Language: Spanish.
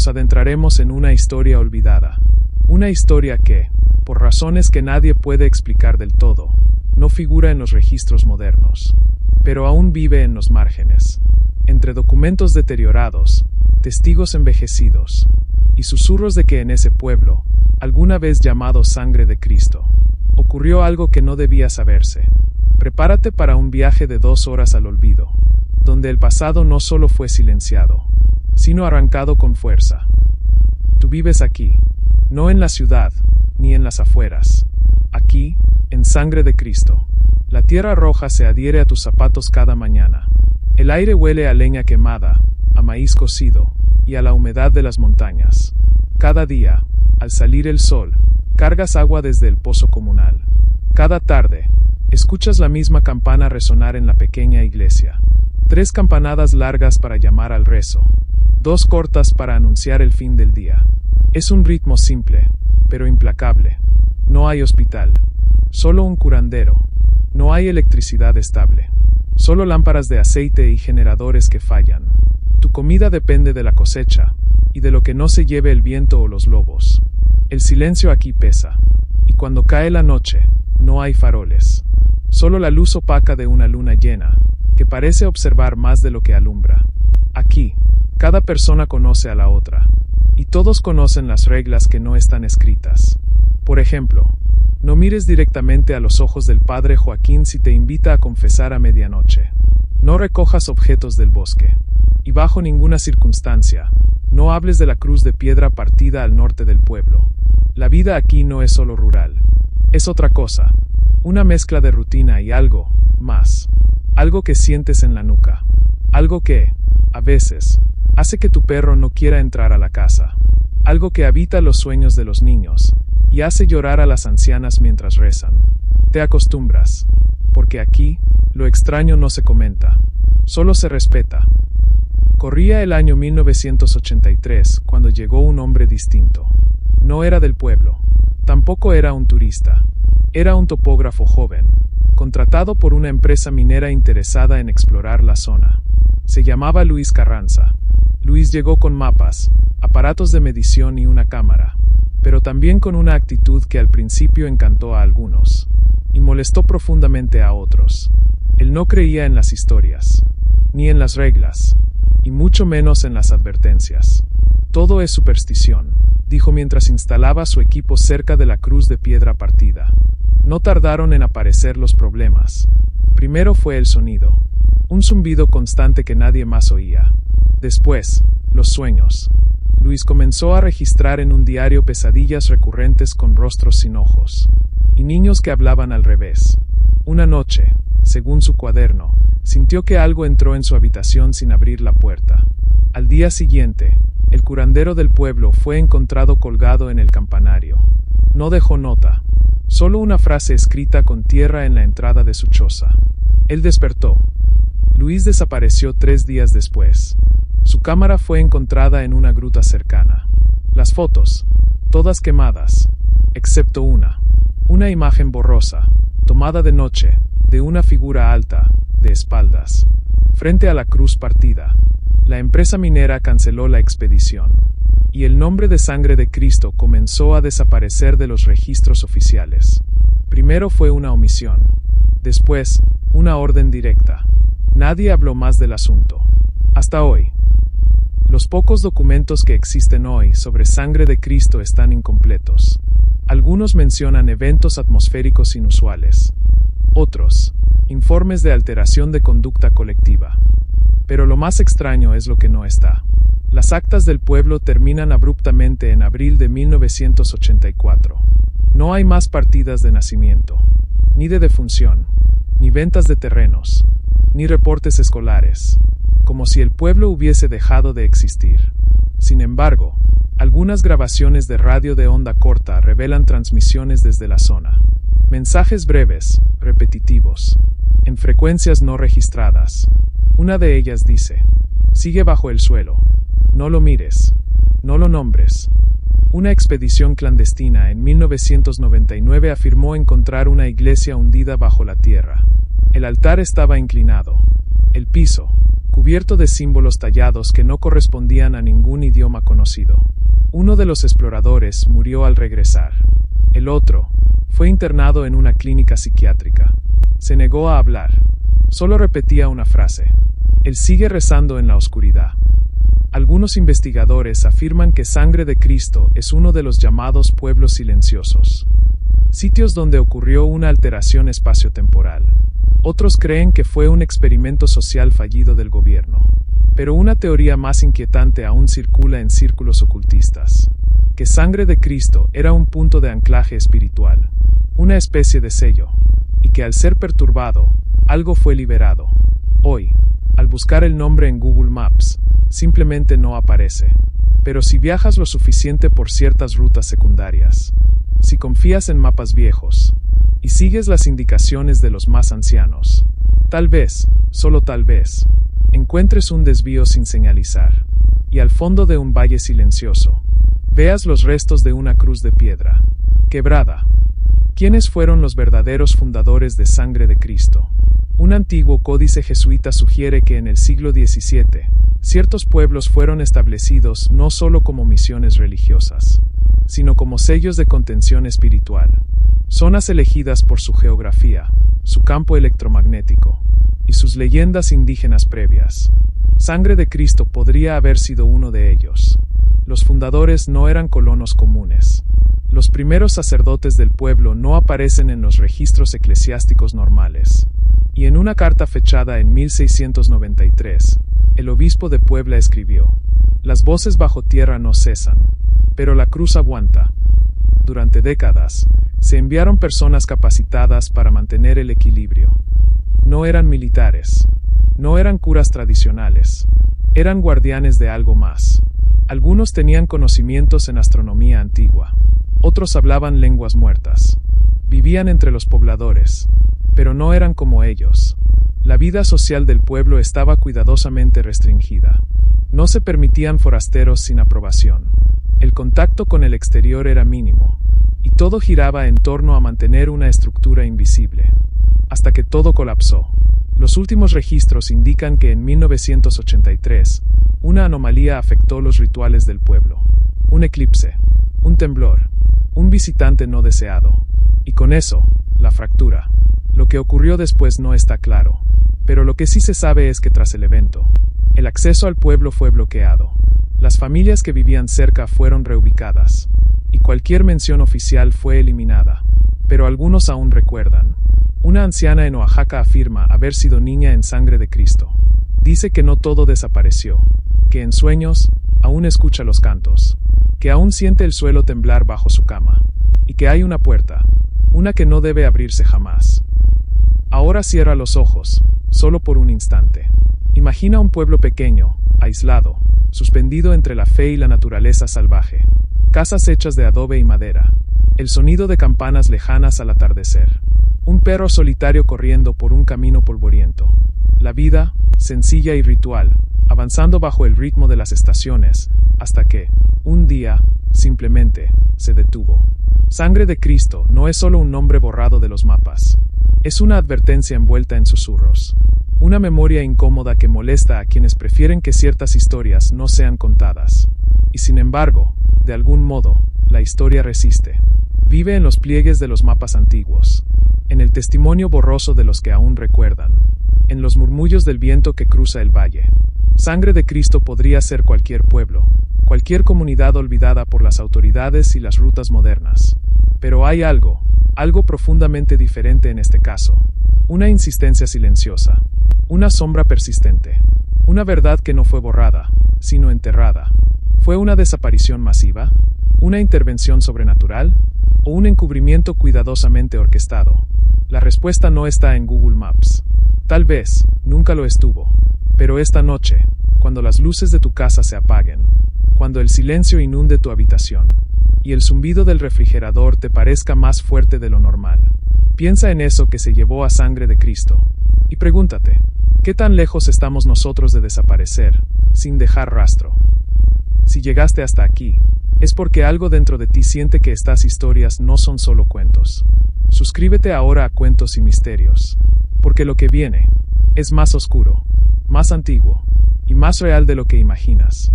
nos adentraremos en una historia olvidada. Una historia que, por razones que nadie puede explicar del todo, no figura en los registros modernos, pero aún vive en los márgenes, entre documentos deteriorados, testigos envejecidos, y susurros de que en ese pueblo, alguna vez llamado Sangre de Cristo, ocurrió algo que no debía saberse. Prepárate para un viaje de 2 horas al olvido, donde el pasado no solo fue silenciado, sino arrancado con fuerza. Tú vives aquí, no en la ciudad, ni en las afueras. Aquí, en Sangre de Cristo. La tierra roja se adhiere a tus zapatos cada mañana. El aire huele a leña quemada, a maíz cocido, y a la humedad de las montañas. Cada día, al salir el sol, cargas agua desde el pozo comunal. Cada tarde, escuchas la misma campana resonar en la pequeña iglesia. 3 campanadas largas para llamar al rezo, 2 cortas para anunciar el fin del día. Es un ritmo simple, pero implacable. No hay hospital, solo un curandero. No hay electricidad estable, solo lámparas de aceite y generadores que fallan. Tu comida depende de la cosecha, y de lo que no se lleve el viento o los lobos. El silencio aquí pesa, y cuando cae la noche, no hay faroles. Solo la luz opaca de una luna llena, que parece observar más de lo que alumbra. Aquí, cada persona conoce a la otra, y todos conocen las reglas que no están escritas. Por ejemplo, no mires directamente a los ojos del padre Joaquín si te invita a confesar a medianoche. No recojas objetos del bosque. Y bajo ninguna circunstancia, no hables de la cruz de piedra partida al norte del pueblo. La vida aquí no es solo rural. Es otra cosa. Una mezcla de rutina y algo más. Algo que sientes en la nuca. Algo que, a veces, hace que tu perro no quiera entrar a la casa. Algo que habita los sueños de los niños y hace llorar a las ancianas mientras rezan. Te acostumbras, porque aquí, lo extraño no se comenta, solo se respeta. Corría el año 1983 cuando llegó un hombre distinto. No era del pueblo, tampoco era un turista, era un topógrafo joven, contratado por una empresa minera interesada en explorar la zona. Se llamaba Luis Carranza. Luis llegó con mapas, aparatos de medición y una cámara, pero también con una actitud que al principio encantó a algunos, y molestó profundamente a otros. Él no creía en las historias, ni en las reglas, y mucho menos en las advertencias. Todo es superstición, dijo mientras instalaba su equipo cerca de la cruz de piedra partida. No tardaron en aparecer los problemas. Primero fue el sonido, un zumbido constante que nadie más oía. Después, los sueños. Luis comenzó a registrar en un diario pesadillas recurrentes con rostros sin ojos, y niños que hablaban al revés. Una noche, según su cuaderno, sintió que algo entró en su habitación sin abrir la puerta. Al día siguiente, el curandero del pueblo fue encontrado colgado en el campanario. No dejó nota, solo una frase escrita con tierra en la entrada de su choza. Él despertó. Luis desapareció 3 días después. Su cámara fue encontrada en una gruta cercana. Las fotos, todas quemadas, excepto una imagen borrosa, tomada de noche, de una figura alta, de espaldas, frente a la cruz partida. La empresa minera canceló la expedición, y el nombre de Sangre de Cristo comenzó a desaparecer de los registros oficiales. Primero fue una omisión, después, una orden directa. Nadie habló más del asunto. Hasta hoy. Los pocos documentos que existen hoy sobre Sangre de Cristo están incompletos. Algunos mencionan eventos atmosféricos inusuales. Otros, informes de alteración de conducta colectiva. Pero lo más extraño es lo que no está. Las actas del pueblo terminan abruptamente en abril de 1984. No hay más partidas de nacimiento, ni de defunción, ni ventas de terrenos, ni reportes escolares, como si el pueblo hubiese dejado de existir. Sin embargo, algunas grabaciones de radio de onda corta revelan transmisiones desde la zona. Mensajes breves, repetitivos, en frecuencias no registradas. Una de ellas dice: sigue bajo el suelo, no lo mires, no lo nombres. Una expedición clandestina en 1999 afirmó encontrar una iglesia hundida bajo la tierra. El altar estaba inclinado. El piso, cubierto de símbolos tallados que no correspondían a ningún idioma conocido. Uno de los exploradores murió al regresar. El otro fue internado en una clínica psiquiátrica. Se negó a hablar. Solo repetía una frase. Él sigue rezando en la oscuridad. Algunos investigadores afirman que Sangre de Cristo es uno de los llamados pueblos silenciosos, sitios donde ocurrió una alteración espaciotemporal. Otros creen que fue un experimento social fallido del gobierno. Pero una teoría más inquietante aún circula en círculos ocultistas, que Sangre de Cristo era un punto de anclaje espiritual, una especie de sello, y que al ser perturbado, algo fue liberado. Hoy, al buscar el nombre en Google Maps, simplemente no aparece. Pero si viajas lo suficiente por ciertas rutas secundarias, si confías en mapas viejos, y sigues las indicaciones de los más ancianos, tal vez, solo tal vez, encuentres un desvío sin señalizar, y al fondo de un valle silencioso, veas los restos de una cruz de piedra, quebrada. ¿Quiénes fueron los verdaderos fundadores de Sangre de Cristo? Un antiguo códice jesuita sugiere que en el siglo XVII, ciertos pueblos fueron establecidos no solo como misiones religiosas, sino como sellos de contención espiritual, zonas elegidas por su geografía, su campo electromagnético, y sus leyendas indígenas previas. Sangre de Cristo podría haber sido uno de ellos. Los fundadores no eran colonos comunes. Los primeros sacerdotes del pueblo no aparecen en los registros eclesiásticos normales. Y en una carta fechada en 1693, el obispo de Puebla escribió: "Las voces bajo tierra no cesan, pero la cruz aguanta". Durante décadas, se enviaron personas capacitadas para mantener el equilibrio. No eran militares, no eran curas tradicionales, eran guardianes de algo más. Algunos tenían conocimientos en astronomía antigua, otros hablaban lenguas muertas, vivían entre los pobladores, pero no eran como ellos. La vida social del pueblo estaba cuidadosamente restringida. No se permitían forasteros sin aprobación. El contacto con el exterior era mínimo, y todo giraba en torno a mantener una estructura invisible. Hasta que todo colapsó. Los últimos registros indican que en 1983, una anomalía afectó los rituales del pueblo. Un eclipse, un temblor, un visitante no deseado. Y con eso, la fractura. Lo que ocurrió después no está claro. Pero lo que sí se sabe es que tras el evento, el acceso al pueblo fue bloqueado. Las familias que vivían cerca fueron reubicadas, y cualquier mención oficial fue eliminada. Pero algunos aún recuerdan. Una anciana en Oaxaca afirma haber sido niña en Sangre de Cristo. Dice que no todo desapareció, que en sueños, aún escucha los cantos, que aún siente el suelo temblar bajo su cama, y que hay una puerta, una que no debe abrirse jamás. Ahora cierra los ojos, solo por un instante. Imagina un pueblo pequeño, aislado, suspendido entre la fe y la naturaleza salvaje. Casas hechas de adobe y madera. El sonido de campanas lejanas al atardecer. Un perro solitario corriendo por un camino polvoriento. La vida, sencilla y ritual, avanzando bajo el ritmo de las estaciones, hasta que, un día, simplemente, se detuvo. Sangre de Cristo no es solo un nombre borrado de los mapas. Es una advertencia envuelta en susurros. Una memoria incómoda que molesta a quienes prefieren que ciertas historias no sean contadas. Y sin embargo, de algún modo, la historia resiste. Vive en los pliegues de los mapas antiguos, en el testimonio borroso de los que aún recuerdan, en los murmullos del viento que cruza el valle. Sangre de Cristo podría ser cualquier pueblo, cualquier comunidad olvidada por las autoridades y las rutas modernas. Pero hay algo profundamente diferente en este caso. Una insistencia silenciosa, una sombra persistente, una verdad que no fue borrada, sino enterrada. ¿Fue una desaparición masiva? ¿Una intervención sobrenatural? ¿O un encubrimiento cuidadosamente orquestado? La respuesta no está en Google Maps. Tal vez, nunca lo estuvo. Pero esta noche, cuando las luces de tu casa se apaguen, cuando el silencio inunde tu habitación, y el zumbido del refrigerador te parezca más fuerte de lo normal, piensa en eso que se llevó a Sangre de Cristo, y pregúntate, ¿qué tan lejos estamos nosotros de desaparecer, sin dejar rastro? Si llegaste hasta aquí, es porque algo dentro de ti siente que estas historias no son solo cuentos. Suscríbete ahora a Cuentos y Misterios, porque lo que viene es más oscuro, más antiguo y más real de lo que imaginas.